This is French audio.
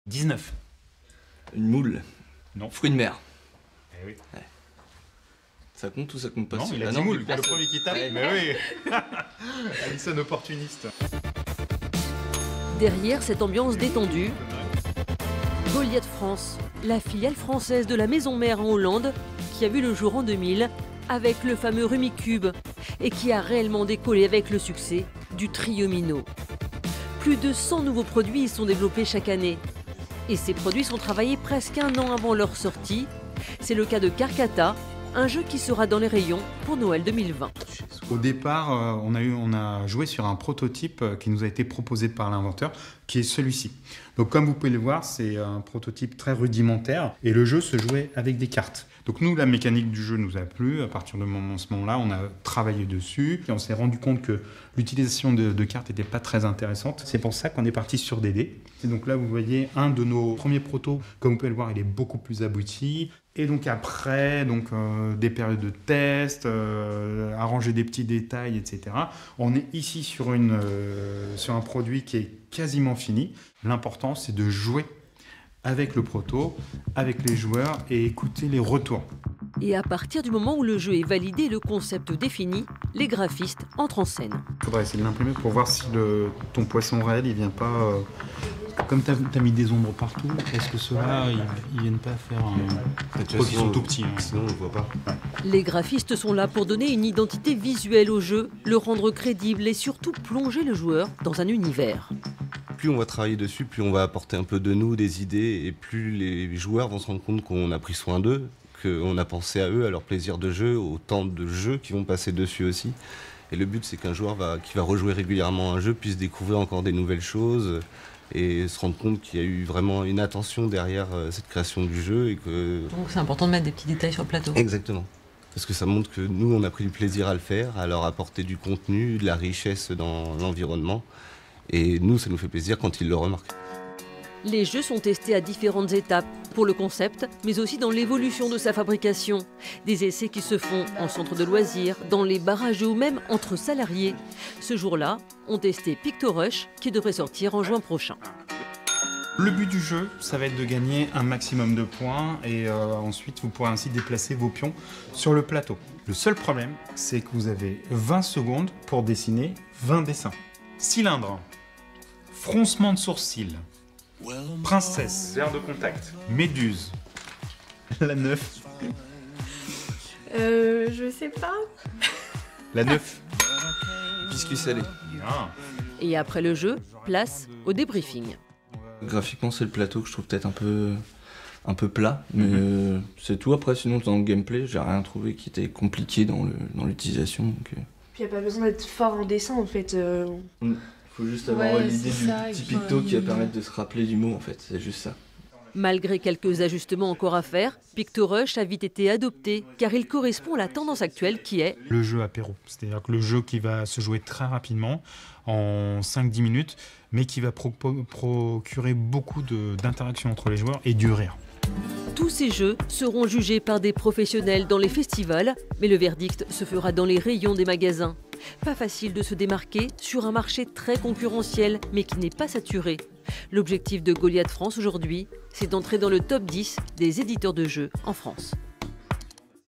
19. Une moule. Non. Fruit de mer. Eh oui. Ouais. Ça compte ou ça compte pas? Non, il a dit moule. Le premier qui tape. Ouais. Mais oui. Alison opportuniste. Derrière cette ambiance détendue, Goliath France, la filiale française de la maison mère en Hollande, qui a vu le jour en 2000 avec le fameux Rumicube et qui a réellement décollé avec le succès du trio Minot. Plus de 100 nouveaux produits y sont développés chaque année. Et ces produits sont travaillés presque un an avant leur sortie. C'est le cas de Carcata, un jeu qui sera dans les rayons pour Noël 2020. Au départ, on a joué sur un prototype qui nous a été proposé par l'inventeur, qui est celui-ci. Donc comme vous pouvez le voir, c'est un prototype très rudimentaire et le jeu se jouait avec des cartes. Donc nous, la mécanique du jeu nous a plu. À partir de ce moment-là, on a travaillé dessus et on s'est rendu compte que l'utilisation de cartes n'était pas très intéressante. C'est pour ça qu'on est parti sur des dés. Et donc là, vous voyez un de nos premiers protos. Comme vous pouvez le voir, il est beaucoup plus abouti. Et donc après, des périodes de test, arranger des petits détails, etc. On est ici sur un produit qui est quasiment fini. L'important, c'est de jouer avec le proto, avec les joueurs et écouter les retours. Et à partir du moment où le jeu est validé et le concept défini, les graphistes entrent en scène. Il faudra essayer de l'imprimer pour voir si ton poisson réel, il vient pas... Comme tu as mis des ombres partout, est-ce que ceux-là, ils viennent pas faire un... Je crois qu'ils sont tout petits. Hein. Sinon, on ne voit pas. Les graphistes sont là pour donner une identité visuelle au jeu, le rendre crédible et surtout plonger le joueur dans un univers. Plus on va travailler dessus, plus on va apporter un peu de nous, des idées, et plus les joueurs vont se rendre compte qu'on a pris soin d'eux, qu'on a pensé à eux, à leur plaisir de jeu, au temps de jeu qui vont passer dessus aussi. Et le but, c'est qu'un joueur qui va rejouer régulièrement un jeu puisse découvrir encore des nouvelles choses et se rendre compte qu'il y a eu vraiment une attention derrière cette création du jeu. Et que... Donc c'est important de mettre des petits détails sur le plateau. Exactement. Parce que ça montre que nous, on a pris du plaisir à le faire, à leur apporter du contenu, de la richesse dans l'environnement. Et nous, ça nous fait plaisir quand ils le remarquent. Les jeux sont testés à différentes étapes, pour le concept, mais aussi dans l'évolution de sa fabrication. Des essais qui se font en centre de loisirs, dans les barrages ou même entre salariés. Ce jour-là, on testait PictoRush, qui devrait sortir en juin prochain. Le but du jeu, ça va être de gagner un maximum de points et ensuite vous pourrez ainsi déplacer vos pions sur le plateau. Le seul problème, c'est que vous avez 20 secondes pour dessiner 20 dessins. Cylindre, froncement de sourcils, princesse, verre de contact, méduse, la 9. Je sais pas. La 9. Biscuit salé. Bien. Et après le jeu, place au débriefing. Graphiquement, c'est le plateau que je trouve peut-être un peu plat, mais c'est tout. Après, sinon, dans le gameplay, j'ai rien trouvé qui était compliqué dans l'utilisation. Puis il n'y a pas besoin d'être fort en dessin en fait. Faut juste avoir l'idée du petit picto qui va permettre de se rappeler du mot, en fait. C'est juste ça. Malgré quelques ajustements encore à faire, PictoRush a vite été adopté car il correspond à la tendance actuelle qui est le jeu apéro. C'est-à-dire que le jeu qui va se jouer très rapidement, en 5-10 minutes, mais qui va procurer beaucoup d'interactions entre les joueurs et du rire. Tous ces jeux seront jugés par des professionnels dans les festivals, mais le verdict se fera dans les rayons des magasins. Pas facile de se démarquer sur un marché très concurrentiel, mais qui n'est pas saturé. L'objectif de Goliath France aujourd'hui, c'est d'entrer dans le top 10 des éditeurs de jeux en France.